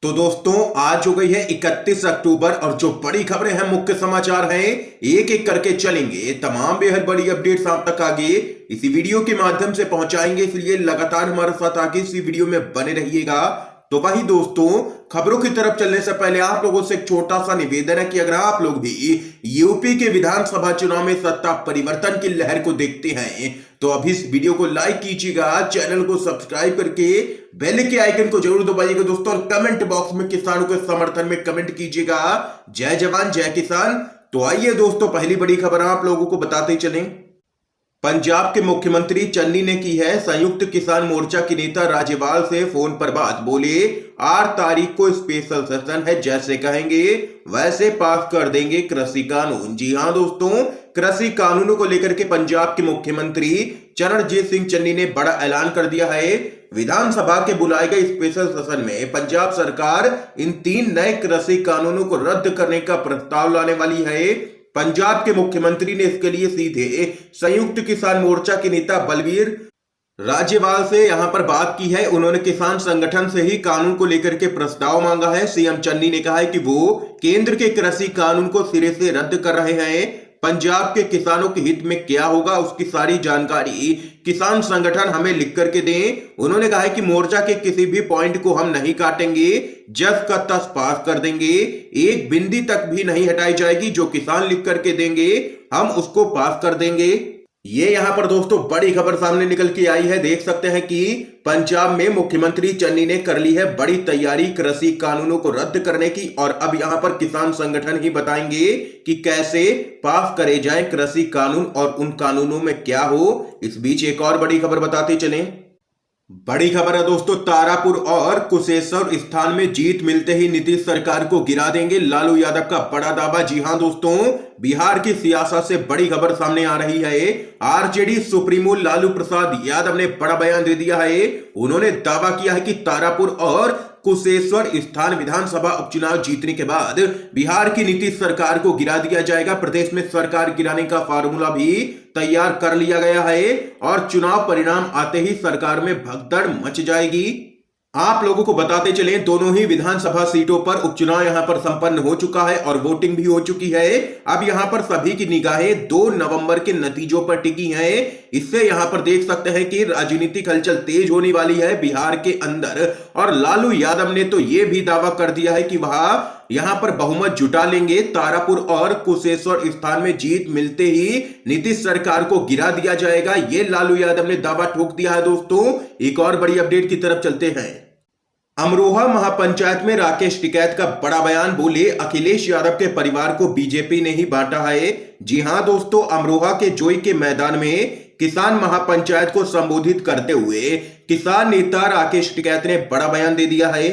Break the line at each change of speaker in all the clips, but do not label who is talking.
तो दोस्तों आज हो गई है 31 अक्टूबर और जो बड़ी खबरें हैं, मुख्य समाचार हैं, एक एक करके चलेंगे। तमाम बेहद बड़ी अपडेट्स आप तक आगे इसी वीडियो के माध्यम से पहुंचाएंगे, इसलिए लगातार हमारे साथ आगे इसी वीडियो में बने रहिएगा। तो वही दोस्तों, खबरों की तरफ चलने से पहले आप लोगों से एक छोटा सा निवेदन है कि अगर आप लोग भी यूपी के विधानसभा चुनाव में सत्ता परिवर्तन की लहर को देखते हैं तो अभी इस वीडियो को लाइक कीजिएगा, चैनल को सब्सक्राइब करके बेल के आइकन को जरूर दबाइएगा दोस्तों, और कमेंट बॉक्स में किसानों के समर्थन में कमेंट कीजिएगा जय जवान जय किसान। तो आइए दोस्तों, पहली बड़ी खबर आप लोगों को बताते चलें। पंजाब के मुख्यमंत्री चन्नी ने की है संयुक्त किसान मोर्चा के नेता राज्यपाल से फोन पर बात। बोले 8 तारीख को स्पेशल सेशन है, जैसे कहेंगे वैसे पास कर देंगे कृषि कानून। जी हां दोस्तों, कृषि कानूनों को लेकर के पंजाब के मुख्यमंत्री चरणजीत सिंह चन्नी ने बड़ा ऐलान कर दिया है। विधानसभा के बुलाए गए स्पेशल सेशन में पंजाब सरकार इन 3 नए कृषि कानूनों को रद्द करने का प्रस्ताव लाने वाली है। पंजाब के मुख्यमंत्री ने इसके लिए सीधे संयुक्त किसान मोर्चा के नेता बलवीर राज्यपाल से यहां पर बात की है। उन्होंने किसान संगठन से ही कानून को लेकर के प्रस्ताव मांगा है। सीएम चन्नी ने कहा है कि वो केंद्र के कृषि कानून को सिरे से रद्द कर रहे हैं। पंजाब के किसानों के हित में क्या होगा उसकी सारी जानकारी किसान संगठन हमें लिख करके दें। उन्होंने कहा है कि मोर्चा के किसी भी पॉइंट को हम नहीं काटेंगे, जस का तस पास कर देंगे, एक बिंदी तक भी नहीं हटाई जाएगी। जो किसान लिख करके देंगे हम उसको पास कर देंगे। ये यहां पर दोस्तों बड़ी खबर सामने निकल के आई है। देख सकते हैं कि पंजाब में मुख्यमंत्री चन्नी ने कर ली है बड़ी तैयारी कृषि कानूनों को रद्द करने की, और अब यहां पर किसान संगठन ही बताएंगे कि कैसे पास करे जाएं कृषि कानून और उन कानूनों में क्या हो। इस बीच एक और बड़ी खबर बताते चलें। बड़ी खबर है दोस्तों, तारापुर और कुशेश्वर स्थान में जीत मिलते ही नीतीश सरकार को गिरा देंगे, लालू यादव का बड़ा दावा। जी हां दोस्तों, बिहार की सियासत से बड़ी खबर सामने आ रही है। आरजेडी सुप्रीमो लालू प्रसाद यादव ने बड़ा बयान दे दिया है। उन्होंने दावा किया है कि तारापुर और कुशेश्वर स्थान विधानसभा उपचुनाव जीतने के बाद बिहार की नीतीश सरकार को गिरा दिया जाएगा। प्रदेश में सरकार गिराने का फार्मूला भी तैयार कर लिया गया है और चुनाव परिणाम आते ही सरकार में भगदड़ मच जाएगी। आप लोगों को बताते चले, दोनों ही विधानसभा सीटों पर उपचुनाव यहां पर संपन्न हो चुका है और वोटिंग भी हो चुकी है। अब यहां पर सभी की निगाहें 2 नवंबर के नतीजों पर टिकी हैं। इससे यहां पर देख सकते हैं कि राजनीतिक हलचल तेज होने वाली है बिहार के अंदर, और लालू यादव ने तो यह भी दावा कर दिया है कि वह यहां पर बहुमत जुटा लेंगे। तारापुर और कुशेश्वर स्थान में जीत मिलते ही नीतीश सरकार को गिरा दिया जाएगा, यह लालू यादव ने दावा ठोक दिया है। दोस्तों एक और बड़ी अपडेट की तरफ चलते हैं। अमरोहा महापंचायत में राकेश टिकैत का बड़ा बयान। बोले अखिलेश यादव के परिवार को बीजेपी ने ही बांटा है। जी हां दोस्तों, अमरोहा के जोई के मैदान में किसान महापंचायत को संबोधित करते हुए किसान नेता राकेश टिकैत ने बड़ा बयान दे दिया है।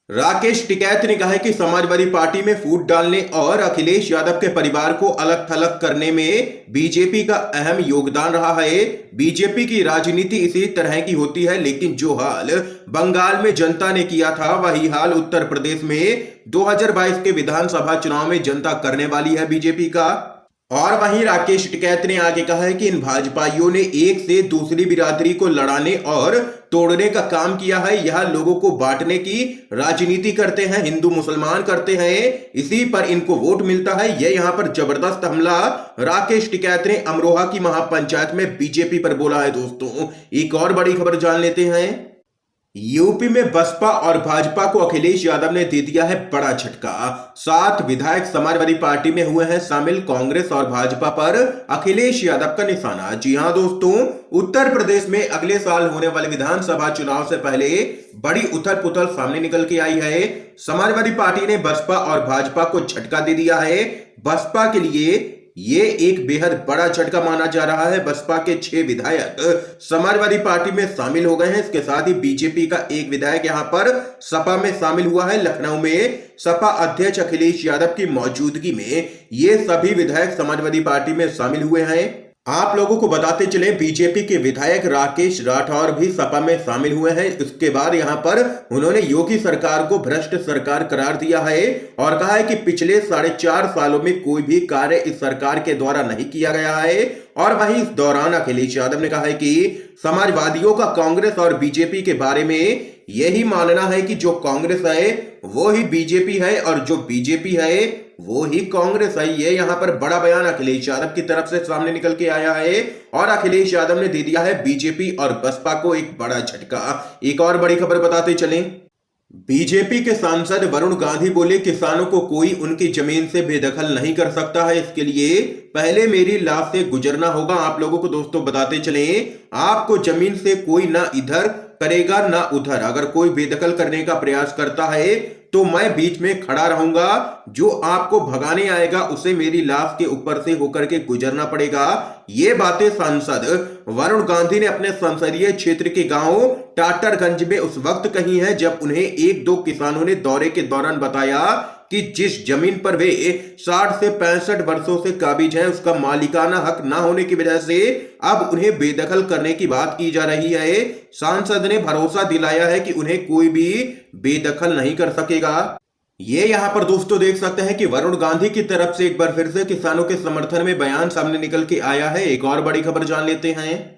राकेश टिकैत ने कहा है कि समाजवादी पार्टी में फूट डालने और अखिलेश यादव के परिवार को अलग थलग करने में बीजेपी का अहम योगदान रहा है। बीजेपी की राजनीति इसी तरह की होती है, लेकिन जो हाल बंगाल में जनता ने किया था वही हाल उत्तर प्रदेश में 2022 के विधानसभा चुनाव में जनता करने वाली है बीजेपी का। और वहीं राकेश टिकैत ने आगे कहा है कि इन भाजपाइयों ने एक से दूसरी बिरादरी को लड़ाने और तोड़ने का काम किया है। यह लोगों को बांटने की राजनीति करते हैं, हिंदू मुसलमान करते हैं, इसी पर इनको वोट मिलता है। यह यहां पर जबरदस्त हमला राकेश टिकैत ने अमरोहा की महापंचायत में बीजेपी पर बोला है। दोस्तों एक और बड़ी खबर जान लेते हैं। यूपी में बसपा और भाजपा को अखिलेश यादव ने दे दिया है बड़ा झटका। 7 विधायक समाजवादी पार्टी में हुए हैं शामिल। कांग्रेस और भाजपा पर अखिलेश यादव का निशाना। जी हां दोस्तों, उत्तर प्रदेश में अगले साल होने वाले विधानसभा चुनाव से पहले बड़ी उथल पुथल सामने निकल के आई है। समाजवादी पार्टी ने बसपा और भाजपा को झटका दे दिया है। बसपा के लिए ये एक बेहद बड़ा झटका माना जा रहा है। बसपा के 6 विधायक समाजवादी पार्टी में शामिल हो गए हैं। इसके साथ ही बीजेपी का एक विधायक यहां पर सपा में शामिल हुआ है। लखनऊ में सपा अध्यक्ष अखिलेश यादव की मौजूदगी में ये सभी विधायक समाजवादी पार्टी में शामिल हुए हैं। आप लोगों को बताते चले, बीजेपी के विधायक राकेश राठौर भी सपा में शामिल हुए हैं। इसके बाद यहां पर उन्होंने योगी सरकार को भ्रष्ट सरकार करार दिया है और कहा है कि पिछले 4.5 सालों में कोई भी कार्य इस सरकार के द्वारा नहीं किया गया है। और वहीं इस दौरान अखिलेश यादव ने कहा है कि समाजवादियों का कांग्रेस और बीजेपी के बारे में यही मानना है कि जो कांग्रेस है वो ही बीजेपी है और जो बीजेपी है वो ही कांग्रेस है। ये यहाँ पर बड़ा बयान अखिलेश यादव की तरफ से सामने निकल के आया है और अखिलेश यादव ने दे दिया है बीजेपी और बसपा को एक बड़ा झटका। एक और बड़ी खबर बताते चलें, बीजेपी के सांसद वरुण गांधी बोले किसानों को कोई उनकी जमीन से बेदखल नहीं कर सकता है, इसके लिए पहले मेरी लाश से गुजरना होगा। आप लोगों को दोस्तों बताते चलें, आपको जमीन से कोई ना इधर करेगा ना उधर। अगर कोई बेदखल करने का प्रयास करता है तो मैं बीच में खड़ा रहूंगा। जो आपको भगाने आएगा उसे मेरी लाश के ऊपर से होकर के गुजरना पड़ेगा। ये बातें सांसद वरुण गांधी ने अपने संसदीय क्षेत्र के गांव टाटरगंज में उस वक्त कही है जब उन्हें एक दो किसानों ने दौरे के दौरान बताया कि जिस जमीन पर वे 60 से 65 वर्षों से काबिज हैं उसका मालिकाना हक ना होने की वजह से अब उन्हें बेदखल करने की बात की जा रही है। सांसद ने भरोसा दिलाया है कि उन्हें कोई भी बेदखल नहीं कर सकेगा। ये यहाँ पर दोस्तों देख सकते हैं कि वरुण गांधी की तरफ से एक बार फिर से किसानों के समर्थन में बयान सामने निकल के आया है। एक और बड़ी खबर जान लेते हैं,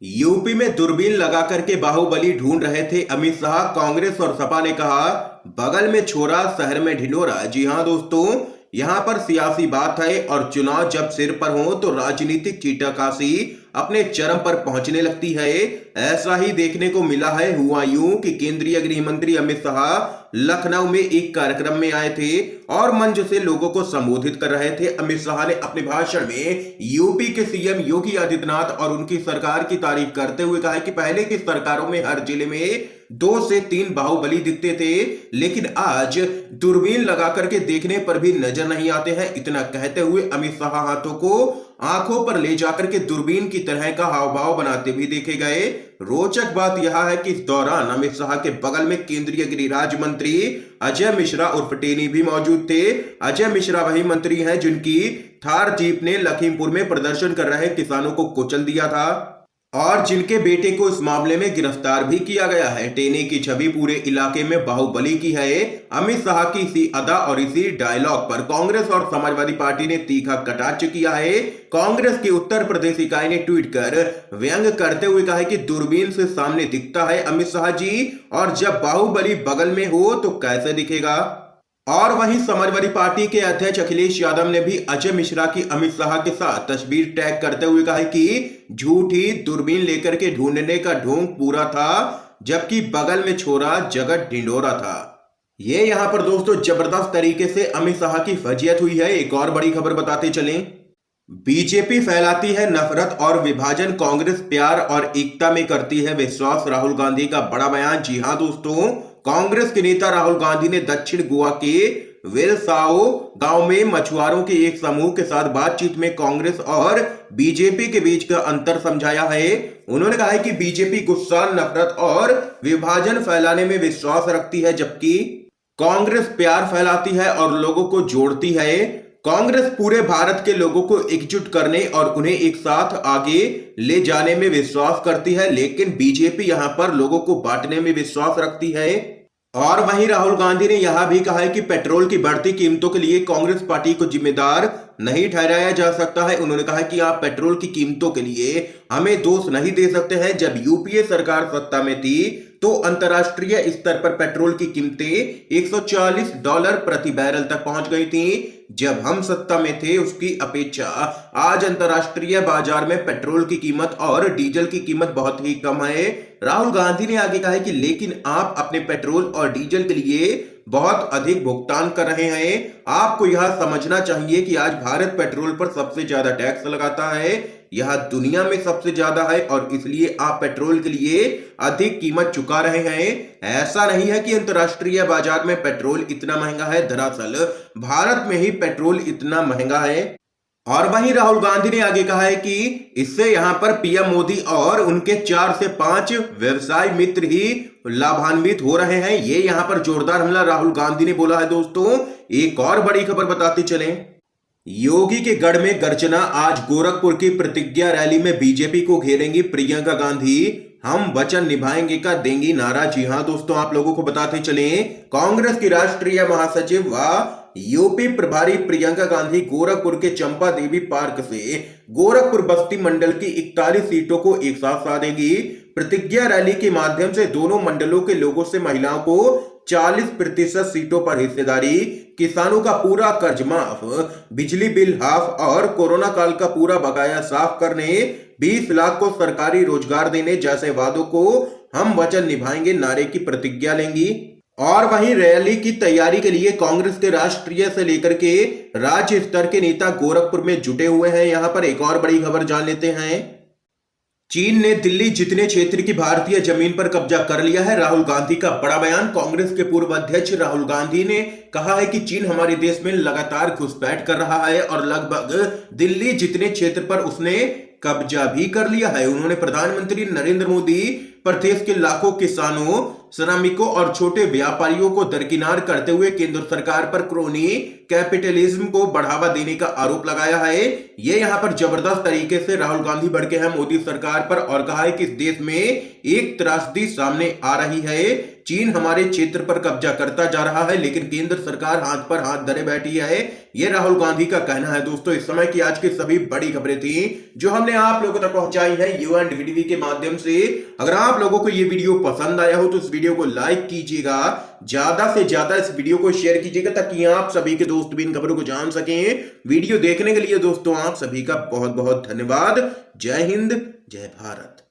यूपी में दूरबीन लगा करके बाहुबली ढूंढ रहे थे अमित शाह। कांग्रेस और सपा ने कहा बगल में छोरा शहर में ढिंढोरा। जी हां दोस्तों, यहां पर सियासी बात है और चुनाव जब सिर पर हो तो राजनीतिक चीटाकाशी अपने चरम पर पहुंचने लगती है। ऐसा ही देखने को मिला है। हुआ यूं कि केंद्रीय गृह मंत्री अमित शाह लखनऊ में एक कार्यक्रम में आए थे और मंच से लोगों को संबोधित कर रहे थे। अमित शाह ने अपने भाषण में यूपी के सीएम योगी आदित्यनाथ और उनकी सरकार की तारीफ करते हुए कहा कि पहले की सरकारों में हर जिले में 2 से 3 बाहुबली दिखते थे, लेकिन आज दूरबीन लगा करके देखने पर भी नजर नहीं आते हैं। इतना कहते हुए अमित शाह हाथों को आंखों पर ले जाकर के दूरबीन की तरह का हाव भाव बनाते भी देखे गए। रोचक बात यह है कि इस दौरान अमित शाह के बगल में केंद्रीय गृह राज्य मंत्री अजय मिश्रा उर्फ टेनी भी मौजूद थे। अजय मिश्रा वही मंत्री हैं जिनकी थार जीप ने लखीमपुर में प्रदर्शन कर रहे किसानों को कुचल दिया था और जिनके बेटे को इस मामले में गिरफ्तार भी किया गया है। टेनी की छवि पूरे इलाके में बाहुबली की है। अमित शाह की इसी अदा और इसी डायलॉग पर कांग्रेस और समाजवादी पार्टी ने तीखा कटाक्ष किया है। कांग्रेस की उत्तर प्रदेश इकाई ने ट्वीट कर व्यंग करते हुए कहा है कि दूरबीन से सामने दिखता है अमित शाह जी, और जब बाहुबली बगल में हो तो कैसे दिखेगा। और वहीं समाजवादी पार्टी के अध्यक्ष अखिलेश यादव ने भी अजय मिश्रा की अमित शाह के साथ तस्वीर टैग करते हुए कहा कि झूठी दूरबीन लेकर के ढूंढने का ढोंग पूरा था, जबकि बगल में छोरा जगत ढिंढोरा था। ये यहाँ पर दोस्तों जबरदस्त तरीके से अमित शाह की फजीयत हुई है। एक और बड़ी खबर बताते चलें, बीजेपी फैलाती है नफरत और विभाजन, कांग्रेस प्यार और एकता में करती है विश्वास। राहुल गांधी का बड़ा बयान। जी हां दोस्तों, कांग्रेस के नेता राहुल गांधी ने दक्षिण गोवा के वेलसाओ गांव में मछुआरों के एक समूह के साथ बातचीत में कांग्रेस और बीजेपी के बीच का अंतर समझाया है। उन्होंने कहा है कि बीजेपी गुस्सा, नफरत और विभाजन फैलाने में विश्वास रखती है, जबकि कांग्रेस प्यार फैलाती है और लोगों को जोड़ती है। कांग्रेस पूरे भारत के लोगों को एकजुट करने और उन्हें एक साथ आगे ले जाने में विश्वास करती है, लेकिन बीजेपी यहां पर लोगों को बांटने में विश्वास रखती है। और वहीं राहुल गांधी ने यहां भी कहा है कि पेट्रोल की बढ़ती कीमतों के लिए कांग्रेस पार्टी को जिम्मेदार नहीं ठहराया जा सकता है। उन्होंने कहा कि आप पेट्रोल की कीमतों के लिए हमें दोष नहीं दे सकते हैं। जब यूपीए सरकार सत्ता में थी तो अंतर्राष्ट्रीय स्तर पर पेट्रोल की कीमतें $140 प्रति बैरल तक पहुंच गई थी। जब हम सत्ता में थे उसकी अपेक्षा आज अंतर्राष्ट्रीय बाजार में पेट्रोल की कीमत और डीजल की कीमत बहुत ही कम है। राहुल गांधी ने आगे कहा है कि लेकिन आप अपने पेट्रोल और डीजल के लिए बहुत अधिक भुगतान कर रहे हैं। आपको यह समझना चाहिए कि आज भारत पेट्रोल पर सबसे ज्यादा टैक्स लगाता है, यह दुनिया में सबसे ज्यादा है, और इसलिए आप पेट्रोल के लिए अधिक कीमत चुका रहे हैं। ऐसा नहीं है कि अंतर्राष्ट्रीय बाजार में पेट्रोल इतना महंगा है, दरअसल भारत में ही पेट्रोल इतना महंगा है। और वहीं राहुल गांधी ने आगे कहा है कि इससे यहां पर पीएम मोदी और उनके 4 से 5 व्यवसाय मित्र ही लाभान्वित हो रहे हैं। ये यहां पर जोरदार हमला राहुल गांधी ने बोला है। दोस्तों एक और बड़ी खबर बताते चलें, योगी के गढ़ में गर्जना। आज गोरखपुर की प्रतिज्ञा रैली में बीजेपी को घेरेंगी प्रियंका गांधी। हम वचन निभाएंगे का देंगी नारा। जी हां दोस्तों, आप लोगों को बताते चलें, कांग्रेस की राष्ट्रीय महासचिव व यूपी प्रभारी प्रियंका गांधी गोरखपुर के चंपा देवी पार्क से गोरखपुर बस्ती मंडल की 41 सीटों को एक साथ साधेंगी। प्रतिज्ञा रैली के माध्यम से दोनों मंडलों के लोगों से महिलाओं को 40% सीटों पर हिस्सेदारी, किसानों का पूरा कर्ज माफ, बिजली बिल हाफ और कोरोना काल का पूरा बकाया साफ करने, 20 लाख को सरकारी रोजगार देने जैसे वादों को हम वचन निभाएंगे नारे की प्रतिज्ञा लेंगी। और वहीं रैली की तैयारी के लिए कांग्रेस के राष्ट्रीय से लेकर के राज्य स्तर के नेता गोरखपुर में जुटे हुए हैं। यहां पर एक और बड़ी खबर जान लेते हैं। चीन ने दिल्ली जितने क्षेत्र की भारतीय जमीन पर कब्जा कर लिया है। राहुल गांधी का बड़ा बयान। कांग्रेस के पूर्व अध्यक्ष राहुल गांधी ने कहा है कि चीन हमारे देश में लगातार घुसपैठ कर रहा है और लगभग दिल्ली जितने क्षेत्र पर उसने कब्जा भी कर लिया है। उन्होंने प्रधानमंत्री नरेंद्र मोदी पर देश के लाखों किसानों, श्रमिकों और छोटे व्यापारियों को दरकिनार करते हुए केंद्र सरकार पर क्रोनी कैपिटलिज्म को बढ़ावा देने का आरोप लगाया है। ये यहां पर जबरदस्त तरीके से राहुल गांधी भड़के हैं मोदी सरकार पर और कहा है कि इस देश में एक त्रासदी सामने आ रही है। चीन हमारे क्षेत्र पर कब्जा करता जा रहा है लेकिन केंद्र सरकार हाथ पर हाथ धरे बैठी है। ये राहुल गांधी का कहना है। दोस्तों, इस समय की आज की सभी बड़ी खबरें थी जो हमने आप लोगों तक पहुंचाई है यूएनडीवी के माध्यम से। अगर आप लोगों को ये वीडियो पसंद आया हो तो इस वीडियो को लाइक कीजिएगा, ज्यादा से ज्यादा इस वीडियो को शेयर कीजिएगा ताकि आप सभी के दोस्त भी इन खबरों को जान सकें। वीडियो देखने के लिए दोस्तों आप सभी का बहुत बहुत धन्यवाद। जय हिंद, जय भारत।